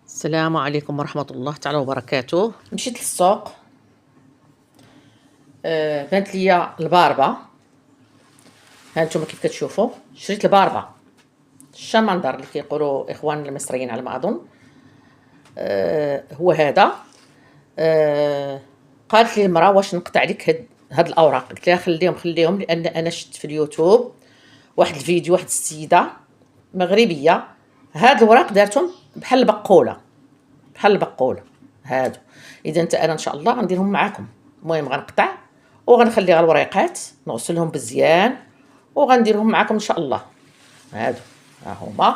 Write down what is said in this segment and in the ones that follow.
السلام عليكم ورحمة الله تعالى وبركاته. مشيت للسوق، بانت ليا الباربة. ها نتوما كيف كتشوفوا شريت الباربة الشمندر اللي كيقولوا اخوان المصريين على ما اظن. هو هذا. قالت لي المراه واش نقطع لك هاد الاوراق، قلت لها خليهم لان انا شفت في اليوتيوب واحد الفيديو، واحد السيده مغربيه هاد الوراق دارتهم بحال البقوله هادو. اذا انا ان شاء الله غنديرهم معاكم. المهم غنقطع وغنخلي غير الوريقات نغسلهم بزيان وغنديرهم معاكم ان شاء الله. هادو ها هما.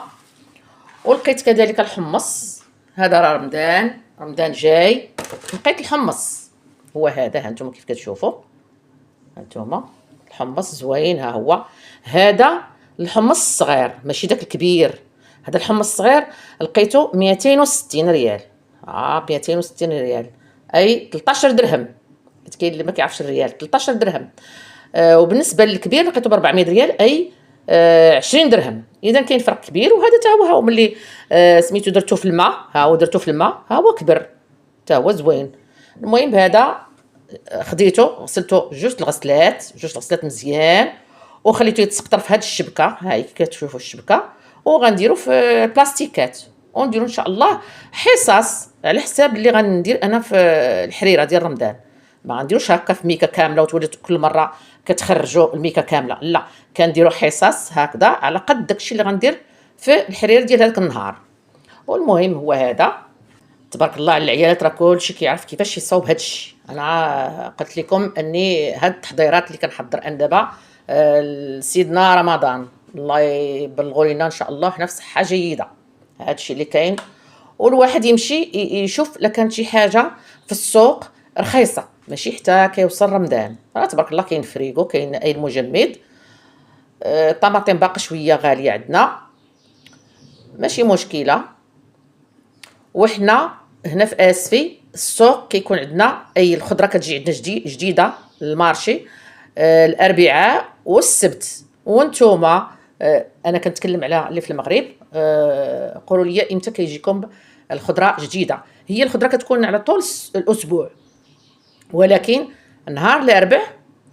ولقيت كذلك الحمص، هذا راه رمضان جاي. لقيت الحمص هو هذا، ها انتم كيف كتشوفوا، هانتوما الحمص زوين. ها هو هذا الحمص الصغير ماشي داك الكبير. هذا الحمص الصغير لقيته 260 ريال. 260 ريال اي 13 درهم. كاين اللي ما كيعرفش الريال، 13 درهم. وبالنسبه للكبير لقيته ب 400 ريال اي 20 درهم. اذا كاين فرق كبير. وهذا تا هو، ها ملي سميتو درتو في الماء، ها هو درتو في الماء، ها هو كبر تا هو زوين. المهم هذا خديته غسلته جوج الغسلات مزيان وخليته يتسقطر في هاد الشبكه. هاي كتشوفوا الشبكه. وغنديرو في البلاستيكات ونديرو ان شاء الله حصص على حساب اللي غندير انا في الحريره ديال رمضان. ما غنديروش هكا في ميكا كامله وتولي كل مره كتخرجوا الميكا كامله، لا، كنديرو حصص هكذا على قد داكشي اللي غندير في الحريره ديال هذاك النهار. والمهم هو هذا. تبارك الله على العيالات، راه كلشي كيعرف كيفاش يصاوب هادشي. انا قلت لكم اني هاد التحضيرات اللي كنحضر انا دابا لسيدنا رمضان، الله يبلغوا لنا ان شاء الله حنا في صحه جيده. هادشي اللي كاين. والواحد يمشي يشوف لا كانت شي حاجه في السوق رخيصه، ماشي حتى كيوصل رمضان. راه تبارك الله كاين فريغو، كاين اي المجمد. الطماطم باقا شويه غاليه عندنا، ماشي مشكله. وحنا هنا في اسفي السوق كيكون عندنا اي الخضره كتجي عندنا جديده المارشي الاربعاء والسبت. وانتوما انا كنتكلم على اللي في المغرب، قولوا لي امتى كيجيكم الخضره جديده. هي الخضره كتكون على طول الاسبوع، ولكن نهار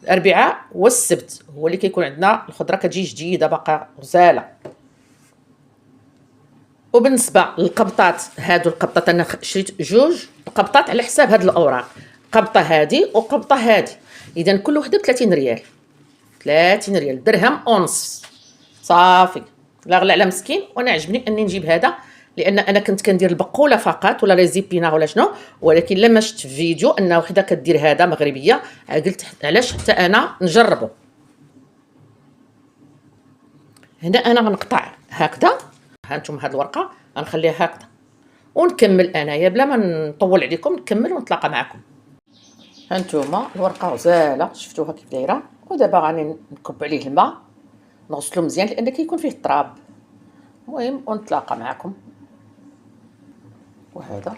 الاربعاء والسبت هو اللي كيكون عندنا الخضره كتجي جديده باقا غزاله. وبالنسبه للقبطات، هادو القبطات انا شريت جوج قبطات على حساب هاد الاوراق، قبطه هادي وقبطه هادي. اذا كل وحده ب 30 ريال، 30 ريال درهم ونص صافي. لا غلا على مسكين. وانا عجبني اني نجيب هذا لان انا كنت كندير البقوله فقط ولا ريزيبينا ولا شنو، ولكن لما شفت في فيديو ان وحده كدير هذا مغربيه قلت علاش حتى انا نجربه. هنا انا غنقطع هكذا. ها انتم هاد الورقه غنخليها هكذا ونكمل انايا بلا ما نطول عليكم. نكمل ونتلاقى معكم. ها انتم الورقه غزاله، شفتوها كيف دايره. ودابا غادي نكب عليه الماء نغسلو مزيان لان كيكون فيه التراب. المهم ونتلاقى معكم. وهذا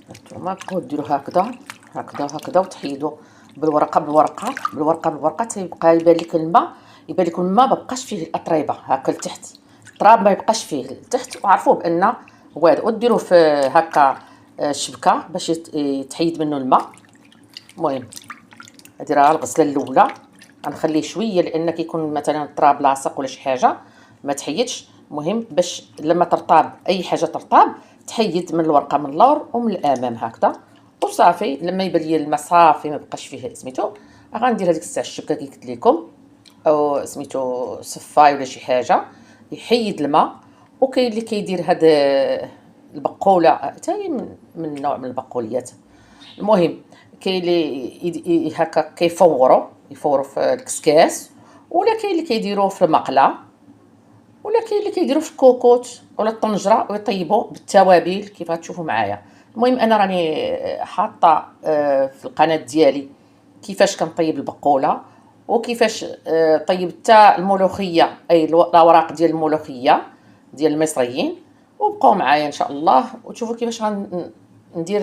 انتم تبقاو ديروا هكذا وتحيدوا بالورقه تيبقى يبان لك الماء، ما بقاش فيه الاطريبه هكا لتحت، التراب ما يبقاش فيه لتحت. وعرفوا بان هو هذا. وديروه في هكا الشبكه باش يتحيد منه الماء. المهم هذه راه الغسله الاولى. غنخليه شويه لان كيكون مثلا التراب لاصق ولا شي حاجه ما تحيدش. المهم باش لما ترطاب اي حاجه ترطاب تحيد من الورقه من اللور ومن الامام هكذا وصافي. لما يبان لي الماء صافي ما بقاش فيه سميتو، غندير هذيك الساعه الشبكه كي قلت لكم او سميتو صفاي ولا شي حاجه يحيد الماء. وكاين اللي كيدير هاد البقوله حتى هي من نوع من البقوليات. المهم كاين اللي هكا يفوروا في الكسكاس، ولا كاين اللي كيديروه في المقله، ولا كاين اللي كيديروه في الكوكوت ولا الطنجره ويطيبوا بالتوابل كيف غتشوفوا معايا. المهم انا راني حاطه في القناه ديالي كيفاش كنطيب البقوله وكيفاش طيبت الملوخيه اي الاوراق ديال الملوخيه ديال المصريين. وبقاو معايا ان شاء الله وتشوفوا كيفاش غندير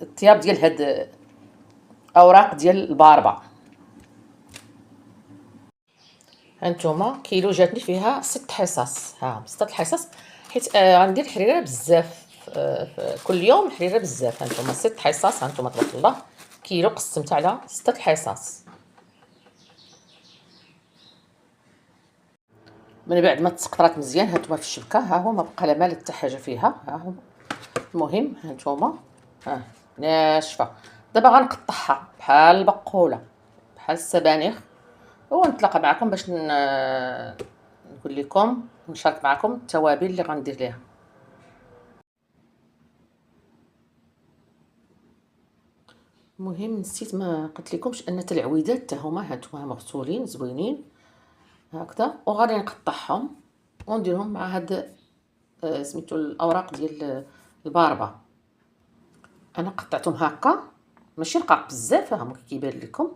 الطياب ديال هاد اوراق ديال الباربه. هانتوما كيلو جاتني فيها 6 حصص. ها 6 حصص حيت غندير الحريره بزاف كل يوم حريره بزاف. هانتوما 6 حصص، هانتوما تبارك الله كيلو قسمت على 6 الحصص. من بعد ما تسقطرات مزيان هانتوما في الشبكه، ها هو ما بقى لا مال حتى حاجه فيها، ها هو. المهم هانتوما ناشفه. دابا غنقطعها بحال البقوله، بحال السبانخ، ونتلاقى معكم باش نقول لكم، نشارك معكم التوابل اللي غندير ليها. المهم نسيت ما قلت لكمش ان العويدات حتى هما هانتوما مغسولين زوينين هكذا، وغادي نقطعهم ونديرهم مع هاد سميتو الاوراق ديال الباربه. انا قطعتهم هكا ماشي رقاق بزاف، ها هما كيبان لكم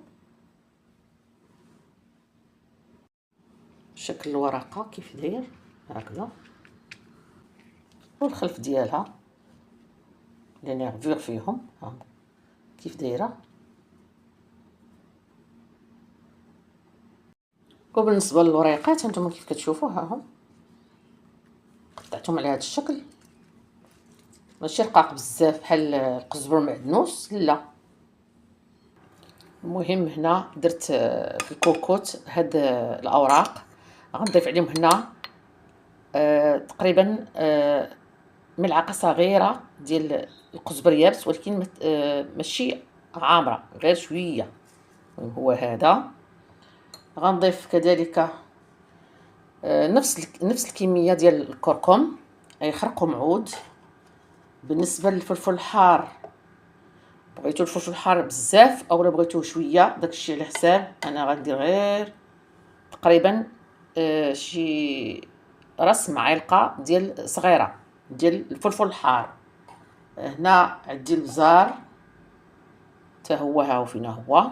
شكل الورقه كيف داير هكذا، والخلف ديالها لي نيرفور فيهم ها كيف دايره. وبالنسبه للوريقات هانتوما كيف كتشوفوا ها هم قطعتهم على هذا الشكل، ماشي رقاق بزاف بحال القزبر المعدنوس لا. المهم هنا درت في الكوكوت هاد الاوراق، غنضيف عليهم هنا تقريبا ملعقه صغيره ديال القزبر يابس، ولكن ماشي عامره، غير شويه. هو هذا. غنضيف كذلك نفس الكميه ديال الكركم، اي خرقهم عود. بالنسبه للفلفل الحار، بغيتو الفلفل الحار بزاف اولا بغيتوه شويه، داكشي على حساب. انا غندير غير تقريبا شي راس معلقه ديال صغيره ديال الفلفل الحار. هنا عندي البزار حتى هو، ها هو فينا هو.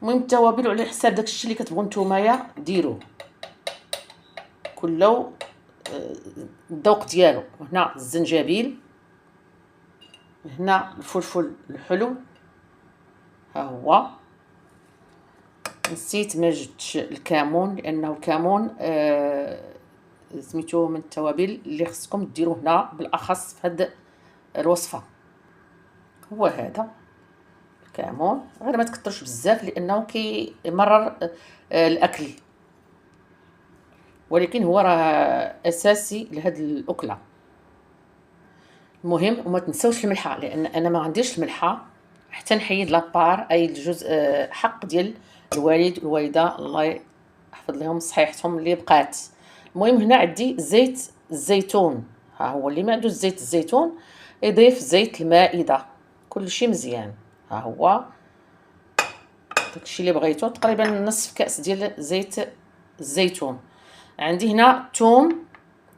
المهم التوابل على حساب داكشي اللي كتبغوا نتومايا ديروه، كله الذوق ديالو. هنا الزنجبيل، هنا الفلفل الحلو ها هو. نسيت ما جبتش الكمون، لانه الكمون سميتو من التوابل اللي خصكم ديروه هنا بالاخص في هاد الوصفه. هو هذا الكمون، غير ما تكثرش بزاف لانه كيمرر الاكل، ولكن هو راه اساسي لهاد الاكله. المهم وما تنساوش الملحه، لان انا ما عنديش الملحه حتى نحيد لابار، اي الجزء حق ديال الوالد والوالده الله يحفظ لهم صحيحتهم اللي بقات. المهم هنا عندي زيت الزيتون، ها هو اللي ما عندوش زيت الزيتون يضيف زيت المائده، كل شيء مزيان. ها هو داكشي اللي بغيتو، تقريبا نصف كاس ديال زيت الزيتون. عندي هنا الثوم،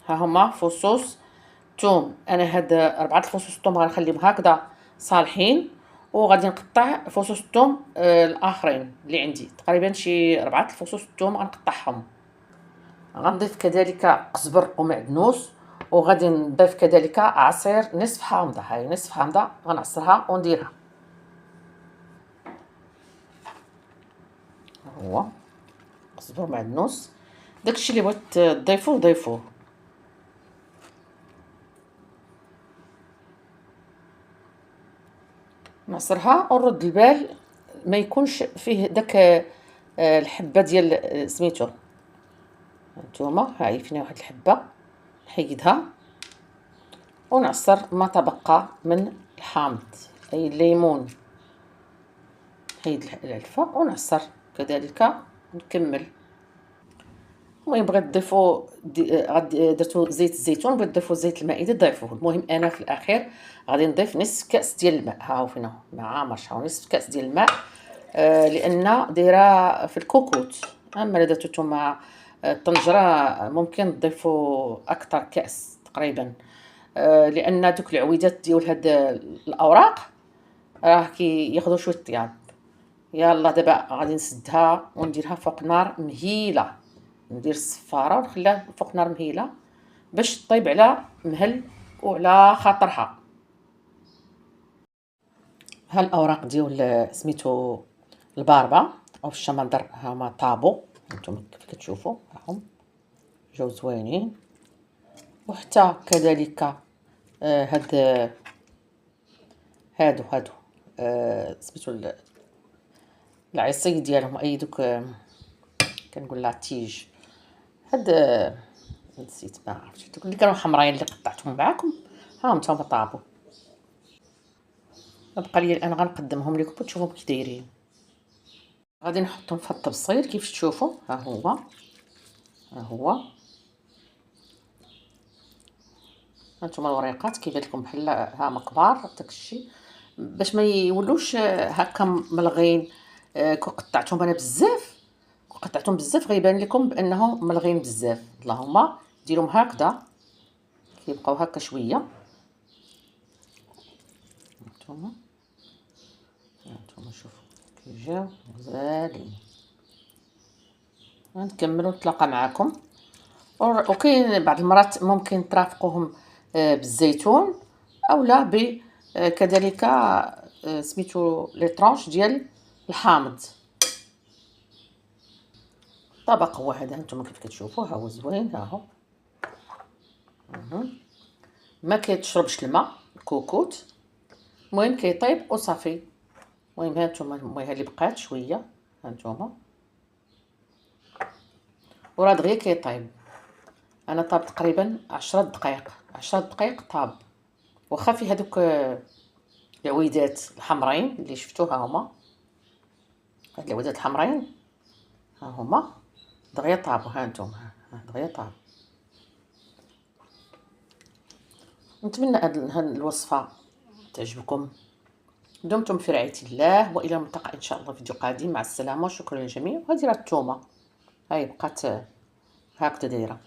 ها هما فصوص ثوم. انا هاد 4 فصوص الثوم غنخليهم هكذا صالحين، وغادي نقطع فصوص الثوم الاخرين اللي عندي، تقريبا شي 4 فصوص الثوم غنقطعهم. غنضيف كذلك قزبر ومعدنوس، وغادي نضيف كذلك عصير نصف حامضه. هاي نصف حامضه غنعصرها ونديرها. هو قزبر معدنوس، داكشي اللي بغيت تضيفوه ضيفوه. نعصرها ونرد البال ما يكونش فيه داك الحبه ديال سميتو. هانتوما هاي فينا واحد الحبه، نحيدها ونعصر ما تبقى من الحامض اي الليمون. نحيد العلفه ونعصر كذلك نكمل. المهم بغيت تضيفوا درتو زيت الزيتون، بغيت تضيفوا زيت المائده ضيفوه. المهم انا في الاخير غادي نضيف نصف كاس ديال الماء، ها هو فينا مع مرشحه نصف كاس ديال الماء، لان دايره في الكوكوت. اما الا درتو نتوما الطنجره ممكن تضيفوا اكثر كاس تقريبا، لان دوك العويدات ديال هاد الاوراق راه كياخذوا شويه طياب. يلا دابا غادي نسدها ونديرها فوق نار مهيله، ندير الصفاره ونخليها فوق نار مهيله باش طيب على مهل وعلى خاطرها. ها الاوراق ديال سميتو الباربه او الشمندر هما طابو، نتوما كيف كتشوفوا راهم جاو زوينين. وحتى كذلك هاد هادو سميتو العصي ديالهم، اي دوك كنقول لها تيج. هاد نسيت، ما عرفتش، دوك اللي كانوا حمراين اللي قطعتهم معاكم، ها هما طابوا. بقى لي الان غنقدمهم لكم وتشوفوا كي دايرين. غادي نحطهم في الطبسيل كيف تشوفوا. ها هو هانتوما الوريقات كيبان لكم بحال هما كبار داكشي، باش ما يولوش هكا ملغين. كون قطعتهم انا بزاف، غيبان لكم بانهم ملغين بزاف. اللهم ديرهم هكذا كيبقاو هكا شويه. هانتوما شوفوا كيجاو غزالين. غنكملو نتلاقى معكم. وكاين بعض المرات ممكن ترافقوهم بالزيتون اولا ب كذلك سميتو لي طرونش ديال الحامض. طبق هو هذا، هانتوما كيف كتشوفوا، ها هو زوين، ها هو. ما كيتشربش الماء الكوكوت، المهم كيطيب وصافي. المهم هانتوما المية اللي بقات شويه، هانتوما وراه دغيا كيطيب. انا طاب تقريبا 10 دقائق، 10 دقائق طاب. واخا في هذوك العويدات الحمرين اللي شفتوها هما، هاد العويدات الحمرين ها هما دغيا طابوا. هانتوما دغيا طاب. نتمنى هاد الوصفه تعجبكم. دمتم في رعايه الله، والى الملتقى ان شاء الله في فيديو قادم. مع السلامه وشكرا للجميع. وهذه راه الثومه هاي بقات هكذا دايره.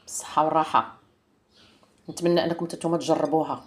بالصحه والراحه. نتمنى انكم تجربوها.